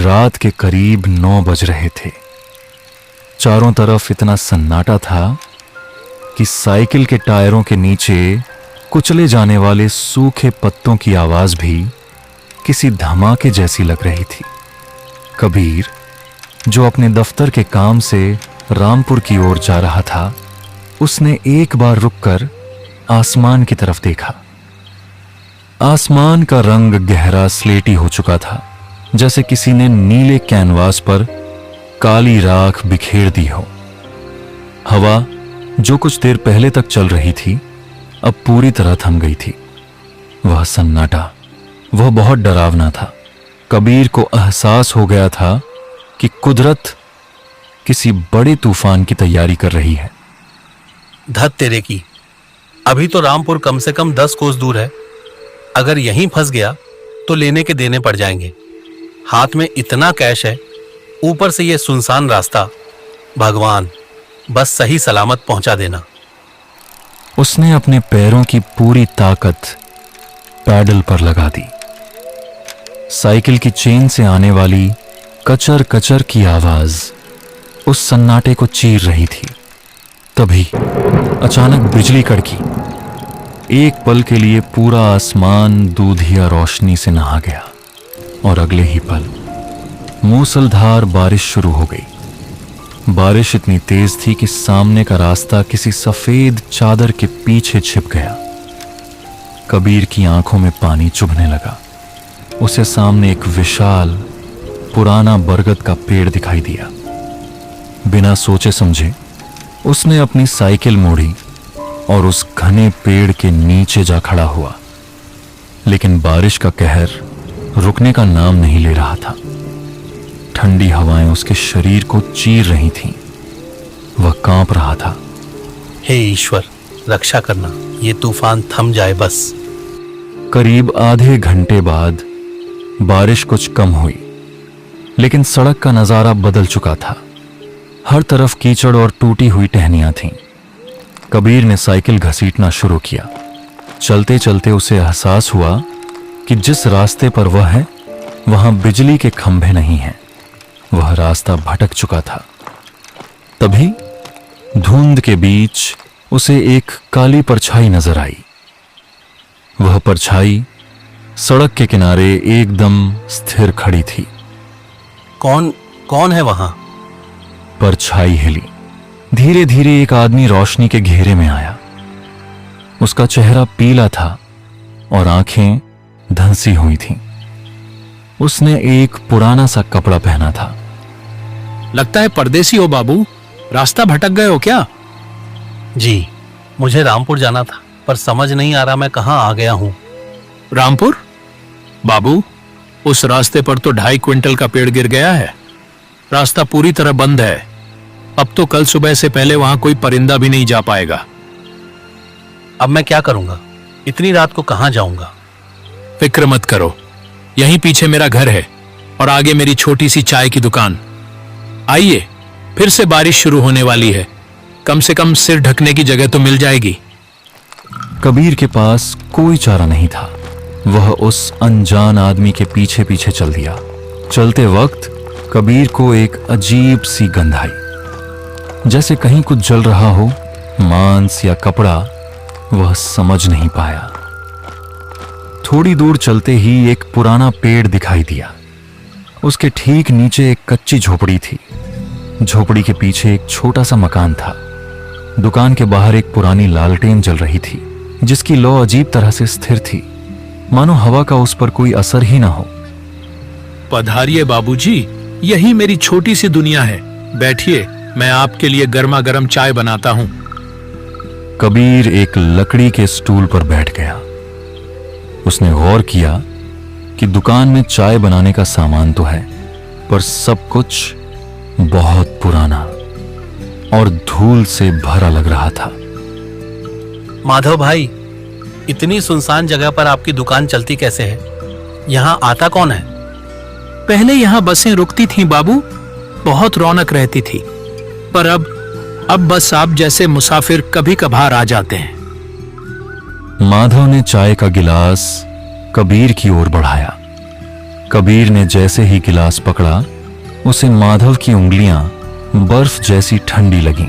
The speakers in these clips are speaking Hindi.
रात के करीब 9 बज रहे थे। चारों तरफ इतना सन्नाटा था कि साइकिल के टायरों के नीचे कुचले जाने वाले सूखे पत्तों की आवाज भी किसी धमाके जैसी लग रही थी। कबीर, जो अपने दफ्तर के काम से रामपुर की ओर जा रहा था, उसने एक बार रुककर आसमान की तरफ देखा। आसमान का रंग गहरा स्लेटी हो चुका था, जैसे किसी ने नीले कैनवास पर काली राख बिखेर दी हो। हवा, जो कुछ देर पहले तक चल रही थी, अब पूरी तरह थम गई थी। वह सन्नाटा, वह बहुत डरावना था। कबीर को एहसास हो गया था कि कुदरत किसी बड़े तूफान की तैयारी कर रही है। धत तेरे की, अभी तो रामपुर कम से कम 10 कोस दूर है। अगर यहीं फंस गया तो लेने के देने पड़ जाएंगे। हाथ में इतना कैश है, ऊपर से ये सुनसान रास्ता। भगवान, बस सही सलामत पहुंचा देना। उसने अपने पैरों की पूरी ताकत पैडल पर लगा दी। साइकिल की चेन से आने वाली कचर कचर की आवाज उस सन्नाटे को चीर रही थी। तभी अचानक बिजली कड़की। एक पल के लिए पूरा आसमान दूधिया रोशनी से नहा गया और अगले ही पल मूसलधार बारिश शुरू हो गई। बारिश इतनी तेज थी कि सामने का रास्ता किसी सफेद चादर के पीछे छिप गया। कबीर की आंखों में पानी चुभने लगा। उसे सामने एक विशाल पुराना बरगद का पेड़ दिखाई दिया। बिना सोचे समझे उसने अपनी साइकिल मोड़ी और उस घने पेड़ के नीचे जा खड़ा हुआ। लेकिन बारिश का कहर रुकने का नाम नहीं ले रहा था। ठंडी हवाएं उसके शरीर को चीर रही थीं। वह कांप रहा था। हे ईश्वर, रक्षा करना, ये तूफान थम जाए बस। करीब आधे घंटे बाद बारिश कुछ कम हुई, लेकिन सड़क का नजारा बदल चुका था। हर तरफ कीचड़ और टूटी हुई टहनियां थीं। कबीर ने साइकिल घसीटना शुरू किया। चलते चलते उसे एहसास हुआ कि जिस रास्ते पर वह है, वहां बिजली के खंभे नहीं हैं। वह रास्ता भटक चुका था। तभी धुंध के बीच उसे एक काली परछाई नजर आई। वह परछाई सड़क के किनारे एकदम स्थिर खड़ी थी। कौन है वहां? परछाई हिली। धीरे धीरे एक आदमी रोशनी के घेरे में आया। उसका चेहरा पीला था और आंखें धंसी हुई थीं। उसने एक पुराना सा कपड़ा पहना था। लगता है परदेसी हो बाबू, रास्ता भटक गए हो क्या? जी, मुझे रामपुर जाना था, पर समझ नहीं आ रहा मैं कहां आ गया हूं। रामपुर? बाबू, उस रास्ते पर तो 2.5 क्विंटल का पेड़ गिर गया है। रास्ता पूरी तरह बंद है। अब तो कल सुबह से पहले वहां कोई परिंदा भी नहीं जा पाएगा। अब मैं क्या करूंगा? इतनी रात को कहां जाऊंगा? फिक्र मत करो, यहीं पीछे मेरा घर है और आगे मेरी छोटी सी चाय की दुकान। आइए, फिर से बारिश शुरू होने वाली है। कम से कम सिर ढकने की जगह तो मिल जाएगी। कबीर के पास कोई चारा नहीं था। वह उस अनजान आदमी के पीछे पीछे चल दिया। चलते वक्त कबीर को एक अजीब सी गंध आई, जैसे कहीं कुछ जल रहा हो, मांस या कपड़ा। वह समझ नहीं पाया। थोड़ी दूर चलते ही एक पुराना पेड़ दिखाई दिया। उसके ठीक नीचे एक कच्ची झोपड़ी थी। झोपड़ी के पीछे एक छोटा सा मकान था। दुकान के बाहर एक पुरानी लालटेन जल रही थी, जिसकी लौ अजीब तरह से स्थिर थी, मानो हवा का उस पर कोई असर ही ना हो। पधारिए बाबूजी, यही मेरी छोटी सी दुनिया है। बैठिए, मैं आपके लिए गर्मा गर्म चाय बनाता हूं। कबीर एक लकड़ी के स्टूल पर बैठ गया। उसने गौर किया कि दुकान में चाय बनाने का सामान तो है, पर सब कुछ बहुत पुराना और धूल से भरा लग रहा था। माधव भाई, इतनी सुनसान जगह पर आपकी दुकान चलती कैसे है? यहाँ आता कौन है? पहले यहाँ बसें रुकती थीं बाबू, बहुत रौनक रहती थी। पर अब बस आप जैसे मुसाफिर कभी कभार आ जाते हैं। माधव ने चाय का गिलास कबीर की ओर बढ़ाया। कबीर ने जैसे ही गिलास पकड़ा, उसे माधव की उंगलियां बर्फ जैसी ठंडी लगीं।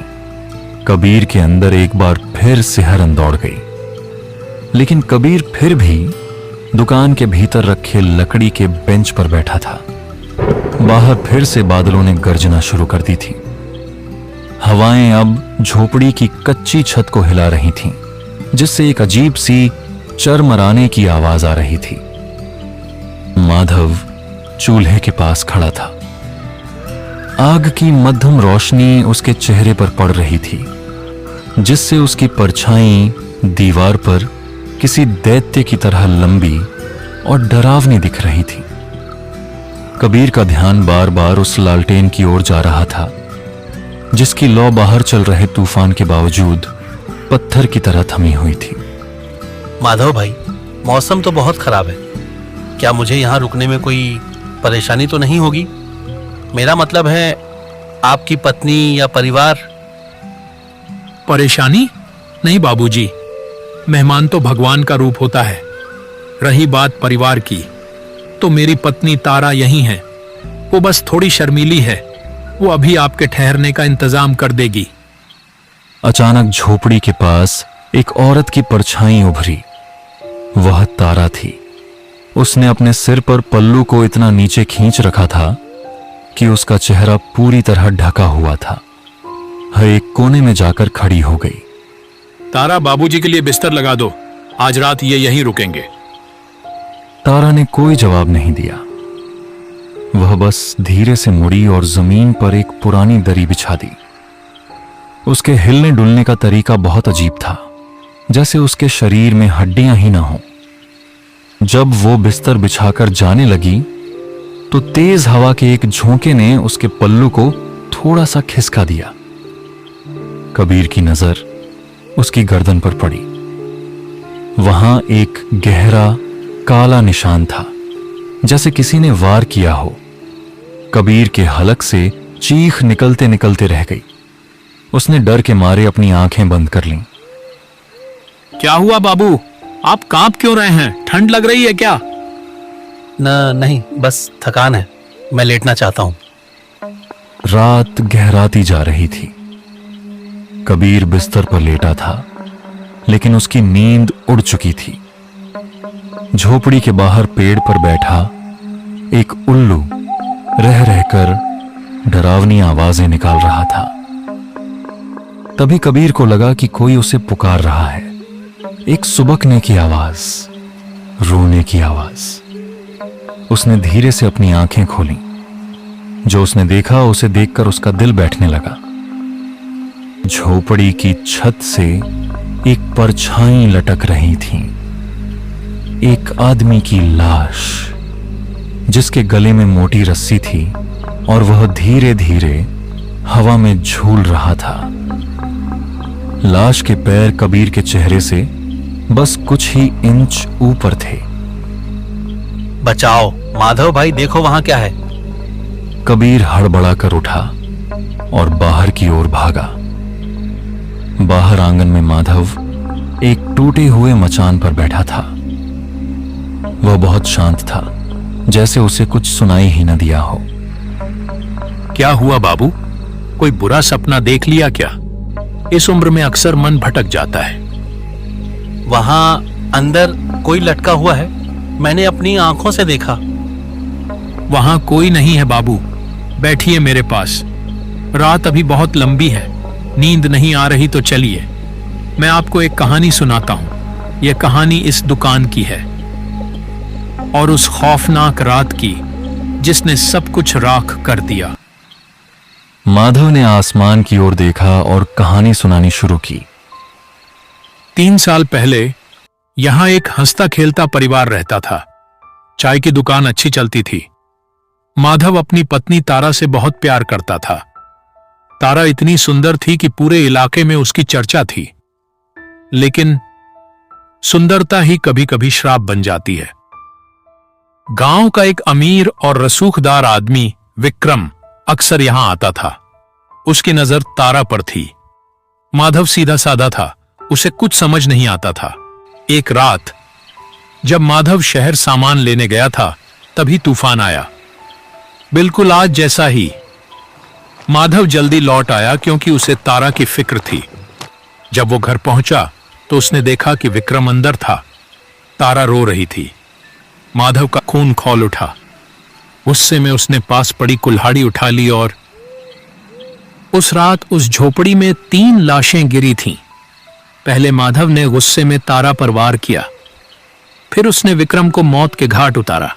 कबीर के अंदर एक बार फिर सिहरन दौड़ गई। लेकिन कबीर फिर भी दुकान के भीतर रखे लकड़ी के बेंच पर बैठा था। बाहर फिर से बादलों ने गर्जना शुरू कर दी थी। हवाएं अब झोपड़ी की कच्ची छत को हिला रही थीं, जिससे एक अजीब सी चरमराने की आवाज आ रही थी। माधव चूल्हे के पास खड़ा था। आग की मध्यम रोशनी उसके चेहरे पर पड़ रही थी, जिससे उसकी परछाई दीवार पर किसी दैत्य की तरह लंबी और डरावनी दिख रही थी। कबीर का ध्यान बार बार उस लालटेन की ओर जा रहा था, जिसकी लौ बाहर चल रहे तूफान के बावजूद पत्थर की तरह थमी हुई थी। माधव भाई, मौसम तो बहुत खराब है। क्या मुझे यहाँ रुकने में कोई परेशानी तो नहीं होगी? मेरा मतलब है, आपकी पत्नी या परिवार। परेशानी नहीं बाबूजी, मेहमान तो भगवान का रूप होता है। रही बात परिवार की, तो मेरी पत्नी तारा यहीं है। वो बस थोड़ी शर्मीली है। वो अभी आपके ठहरने का इंतजाम कर देगी। अचानक झोपड़ी के पास एक औरत की परछाई उभरी। वह तारा थी। उसने अपने सिर पर पल्लू को इतना नीचे खींच रखा था कि उसका चेहरा पूरी तरह ढका हुआ था। वह एक कोने में जाकर खड़ी हो गई। तारा, बाबूजी के लिए बिस्तर लगा दो। आज रात ये यहीं रुकेंगे। तारा ने कोई जवाब नहीं दिया। वह बस धीरे से मुड़ी और जमीन पर एक पुरानी दरी बिछा दी। उसके हिलने डुलने का तरीका बहुत अजीब था, जैसे उसके शरीर में हड्डियां ही ना हों। जब वो बिस्तर बिछाकर जाने लगी, तो तेज हवा के एक झोंके ने उसके पल्लू को थोड़ा सा खिसका दिया। कबीर की नजर उसकी गर्दन पर पड़ी। वहां एक गहरा काला निशान था, जैसे किसी ने वार किया हो। कबीर के हलक से चीख निकलते निकलते रह गई। उसने डर के मारे अपनी आंखें बंद कर लीं। क्या हुआ बाबू? आप कांप क्यों रहे हैं? ठंड लग रही है क्या? नहीं, बस थकान है। मैं लेटना चाहता हूँ। रात गहराती जा रही थी। कबीर बिस्तर पर लेटा था, लेकिन उसकी नींद उड़ चुकी थी। झोपड़ी के बाहर पेड़ पर बैठा एक उल्लू रह रहकर डरावनी आवाजें निकाल रहा था। तभी कबीर को लगा कि कोई उसे पुकार रहा है। एक सुबकने की आवाज, रोने की आवाज। उसने धीरे से अपनी आंखें खोली। जो उसने देखा, उसे देखकर उसका दिल बैठने लगा। झोपड़ी की छत से एक परछाई लटक रही थी। एक आदमी की लाश, जिसके गले में मोटी रस्सी थी और वह धीरे धीरे हवा में झूल रहा था। लाश के पैर कबीर के चेहरे से बस कुछ ही इंच ऊपर थे। बचाओ माधव भाई, देखो वहां क्या है। कबीर हड़बड़ाकर उठा और बाहर की ओर भागा। बाहर आंगन में माधव एक टूटे हुए मचान पर बैठा था। वह बहुत शांत था, जैसे उसे कुछ सुनाई ही न दिया हो। क्या हुआ बाबू? कोई बुरा सपना देख लिया क्या? इस उम्र में अक्सर मन भटक जाता है। वहां अंदर कोई लटका हुआ है। मैंने अपनी आंखों से देखा। वहां कोई नहीं है बाबू। बैठिए मेरे पास। रात अभी बहुत लंबी है। नींद नहीं आ रही तो चलिए, मैं आपको एक कहानी सुनाता हूं। यह कहानी इस दुकान की है और उस खौफनाक रात की जिसने सब कुछ राख कर दिया। माधव ने आसमान की ओर देखा और कहानी सुनानी शुरू की। 3 साल पहले यहां एक हंसता खेलता परिवार रहता था। चाय की दुकान अच्छी चलती थी। माधव अपनी पत्नी तारा से बहुत प्यार करता था। तारा इतनी सुंदर थी कि पूरे इलाके में उसकी चर्चा थी। लेकिन सुंदरता ही कभी कभी श्राप बन जाती है। गांव का एक अमीर और रसूखदार आदमी विक्रम अक्सर यहां आता था। उसकी नजर तारा पर थी। माधव सीधा साधा था, उसे कुछ समझ नहीं आता था। एक रात जब माधव शहर सामान लेने गया था, तभी तूफान आया, बिल्कुल आज जैसा ही। माधव जल्दी लौट आया क्योंकि उसे तारा की फिक्र थी। जब वो घर पहुंचा तो उसने देखा कि विक्रम अंदर था। तारा रो रही थी। माधव का खून खौल उठा। गुस्से में उसने पास पड़ी कुल्हाड़ी उठा ली और उस रात उस झोपड़ी में 3 लाशें गिरी थीं। पहले माधव ने गुस्से में तारा पर वार किया, फिर उसने विक्रम को मौत के घाट उतारा।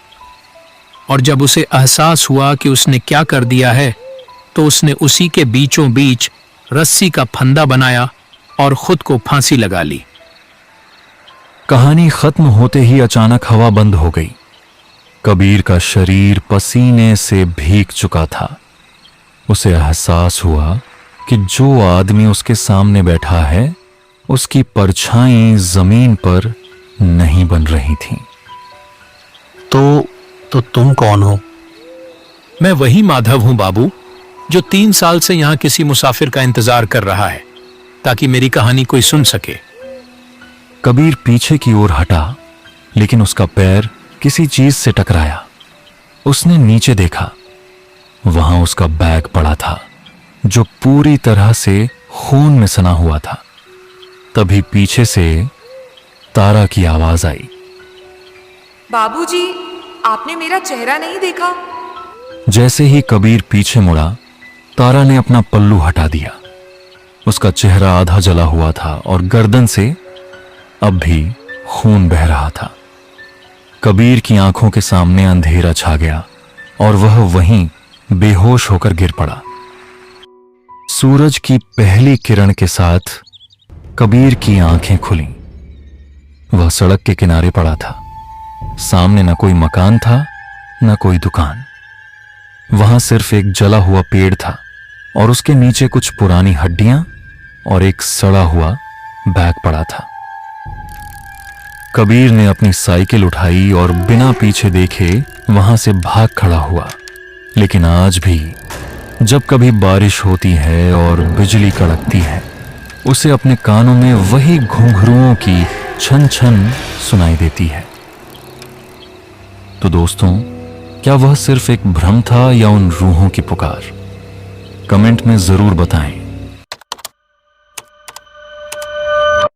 और जब उसे एहसास हुआ कि उसने क्या कर दिया है, तो उसने उसी के बीचों बीच रस्सी का फंदा बनाया और खुद को फांसी लगा ली। कहानी खत्म होते ही अचानक हवा बंद हो गई। कबीर का शरीर पसीने से भीग चुका था। उसे एहसास हुआ कि जो आदमी उसके सामने बैठा है, उसकी परछाई जमीन पर नहीं बन रही थी। तो तुम कौन हो? मैं वही माधव हूं बाबू, जो 3 साल से यहां किसी मुसाफिर का इंतजार कर रहा है ताकि मेरी कहानी कोई सुन सके। कबीर पीछे की ओर हटा, लेकिन उसका पैर किसी चीज से टकराया। उसने नीचे देखा। वहां उसका बैग पड़ा था, जो पूरी तरह से खून में सना हुआ था। तभी पीछे से तारा की आवाज आई। बाबूजी, आपने मेरा चेहरा नहीं देखा? जैसे ही कबीर पीछे मुड़ा, तारा ने अपना पल्लू हटा दिया। उसका चेहरा आधा जला हुआ था और गर्दन से अब भी खून बह रहा था। कबीर की आंखों के सामने अंधेरा छा गया और वह वहीं बेहोश होकर गिर पड़ा। सूरज की पहली किरण के साथ कबीर की आंखें खुलीं। वह सड़क के किनारे पड़ा था। सामने न कोई मकान था, न कोई दुकान। वहां सिर्फ एक जला हुआ पेड़ था और उसके नीचे कुछ पुरानी हड्डियां और एक सड़ा हुआ बैग पड़ा था। कबीर ने अपनी साइकिल उठाई और बिना पीछे देखे वहां से भाग खड़ा हुआ। लेकिन आज भी जब कभी बारिश होती है और बिजली कड़कती है, उसे अपने कानों में वही घुंघरुओं की छन छन सुनाई देती है। तो दोस्तों, क्या वह सिर्फ एक भ्रम था या उन रूहों की पुकार? कमेंट में जरूर बताएं।